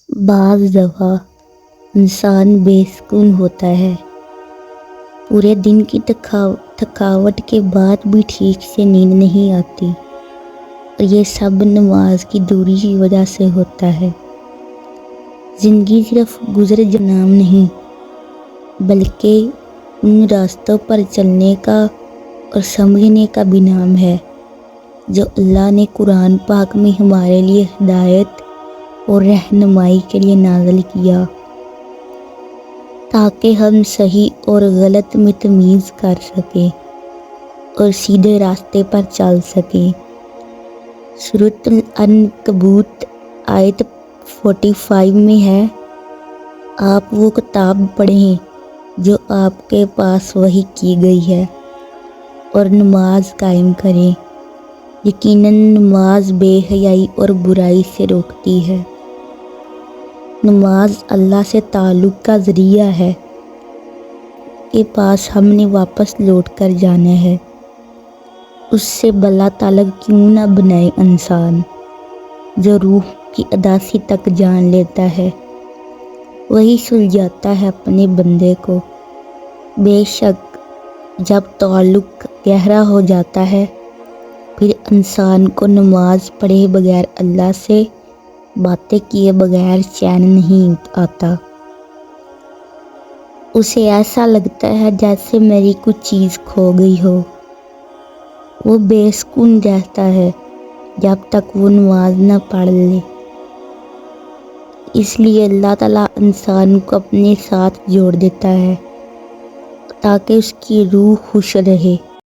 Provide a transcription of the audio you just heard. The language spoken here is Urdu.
بعض دفعہ انسان بے سکون ہوتا ہے، پورے دن کی تھکاوٹ کے بعد بھی ٹھیک سے نیند نہیں آتی، اور یہ سب نماز کی دوری کی وجہ سے ہوتا ہے۔ زندگی صرف گزر جانا نہیں، بلکہ ان راستوں پر چلنے کا اور سمجھنے کا بھی نام ہے جو اللہ نے قرآن پاک میں ہمارے لیے ہدایت اور رہنمائی کے لیے نازل کیا، تاکہ ہم صحیح اور غلط میں تمیز کر سکیں اور سیدھے راستے پر چل سکیں۔ سورۃ العنکبوت آیت 45 میں ہے، آپ وہ کتاب پڑھیں جو آپ کے پاس وحی کی گئی ہے اور نماز قائم کریں، یقیناً نماز بے حیائی اور برائی سے روکتی ہے۔ نماز اللہ سے تعلق کا ذریعہ ہے کے پاس ہم نے واپس لوٹ کر جانا ہے۔ اس سے بلا تعلق کیوں نہ بنائے انسان جو روح کی اداسی تک جان لیتا ہے، وہی سلجھاتا ہے اپنے بندے کو۔ بے شک جب تعلق گہرا ہو جاتا ہے، پھر انسان کو نماز پڑھے بغیر اللہ سے باتیں کیے بغیر چین نہیں آتا۔ اسے ایسا لگتا ہے جیسے میری کچھ چیز کھو گئی ہو۔ وہ بے سکون رہتا ہے جب تک وہ نماز نہ پڑھ لے۔ اس لیے اللہ تعالیٰ انسان کو اپنے ساتھ جوڑ دیتا ہے تاکہ اس کی روح خوش رہے۔